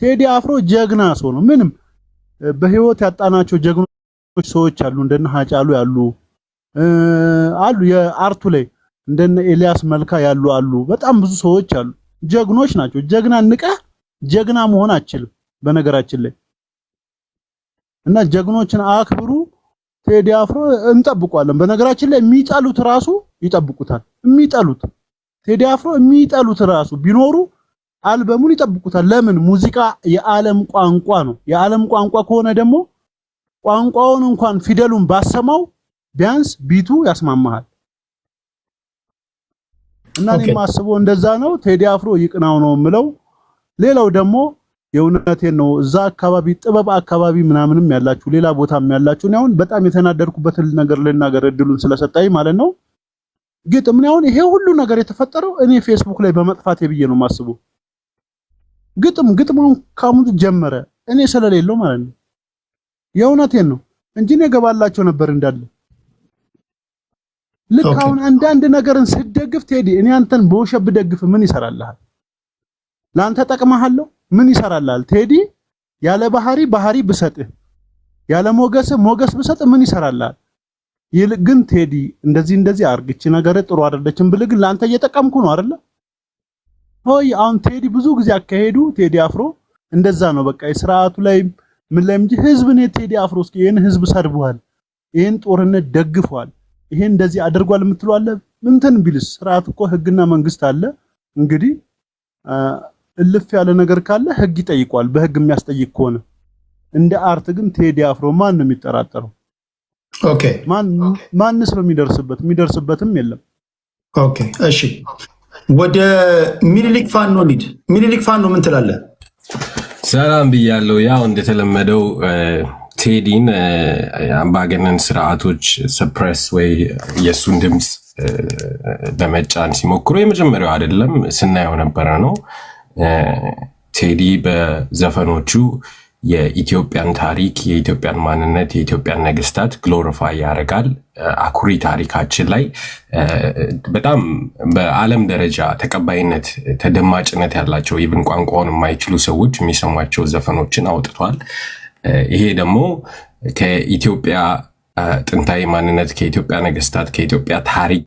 ቴዲ አፍሮ ጀግና ሰው ነው። ምንም በህይወት ያጣናቸው ጀግኖች ሰዎች አሉ፣ እንደነ ሀጫሉ ያሉ አሉ፣ የአርቱ ላይ እንደነ ኤልያስ መልካ ያሉ አሉ። በጣም ብዙ ሰዎች አሉ፣ ጀግኖች ናቸው። ጀግና ንቀህ ጀግና መሆን አትችልም በነገራችን ላይ። እና ጀግኖችን አክብሩ። ቴዲ አፍሮ እንጠብቋለን። በነገራችን ላይ የሚጠሉት ራሱ ይጠብቁታል። የሚጠሉት ቴዲ አፍሮ የሚጠሉት ራሱ ቢኖሩ አልበሙን ይጠብቁታል። ለምን? ሙዚቃ የዓለም ቋንቋ ነው። የዓለም ቋንቋ ከሆነ ደግሞ ቋንቋውን እንኳን ፊደሉን ባሰማው ቢያንስ ቢቱ ያስማማሃል። እና እኔ ማስበው እንደዛ ነው። ቴዲ አፍሮ ይቅናው ነው የምለው። ሌላው ደግሞ የእውነቴን ነው። እዛ አካባቢ ጥበብ አካባቢ ምናምንም ያላችሁ ሌላ ቦታም ያላችሁ ነው። በጣም የተናደርኩበት ነገር ልናገር እድሉን ስለሰጣይ ማለት ነው። ግጥም ነው ይሄ ሁሉ ነገር የተፈጠረው እኔ ፌስቡክ ላይ በመጥፋቴ ብዬ ነው ማስበው። ግጥሙን ካሙት ጀመረ እኔ ስለሌለው ማለት ነው። የእውነቴን ነው እንጂ ነው ገባላቸው ነበር እንዳለ። ልክ አሁን አንዳንድ ነገርን ስደግፍ ቴዲ እኔ አንተን በውሸት ብደግፍ ምን ይሰራልሃል? ላንተ ጠቅመሃለሁ? ምን ይሰራልሃል? ቴዲ ያለ ባህሪ ብሰጥህ ያለ ሞገስ ብሰጥ ምን ይሰራልሃል? ይልቅ ግን ቴዲ እንደዚህ አርግቺ ነገር ጥሩ አይደለችም ብል ግን ላንተ እየጠቀምኩ ነው አይደለ? ሆይ አሁን ቴዲ ብዙ ጊዜ አካሄዱ ቴዲ አፍሮ እንደዛ ነው። በቃ የሥርዓቱ ላይ ምን ላይ እንጂ ህዝብን ቴዲ አፍሮ እስኪ ይሄን ህዝብ ሰርቧል፣ ይሄን ጦርነት ደግፏል፣ ይሄን እንደዚህ አድርጓል የምትለው አለ? እንትን ቢልስ ሥርዓት እኮ ህግና መንግስት አለ። እንግዲህ እልፍ ያለ ነገር ካለ ህግ ይጠይቋል፣ በህግ የሚያስጠይቅ ከሆነ። እንደ አርት ግን ቴዲ አፍሮ ማን ነው የሚጠራጠረው? ኦኬ ማንስ ነው የሚደርስበትም የለም። ኦኬ እሺ፣ ወደ ሚኒሊክ ፋኖ ሊድ። ሚኒሊክ ፋኖ ምን ትላለህ? ሰላም ብያለሁ። ያው እንደተለመደው ቴዲን አምባገነን ስርዓቶች ሰፕሬስ ወይ የሱን ድምጽ ለመጫን ሲሞክሩ የመጀመሪያው አይደለም፣ ስናየው ነበረ ነው። ቴዲ በዘፈኖቹ የኢትዮጵያን ታሪክ፣ የኢትዮጵያን ማንነት፣ የኢትዮጵያን ነገስታት ግሎሪፋይ ያደርጋል። አኩሪ ታሪካችን ላይ በጣም በዓለም ደረጃ ተቀባይነት፣ ተደማጭነት ያላቸው ኢቭን ቋንቋውን የማይችሉ ሰዎች የሚሰሟቸው ዘፈኖችን አውጥቷል። ይሄ ደግሞ ከኢትዮጵያ ጥንታዊ ማንነት፣ ከኢትዮጵያ ነገስታት፣ ከኢትዮጵያ ታሪክ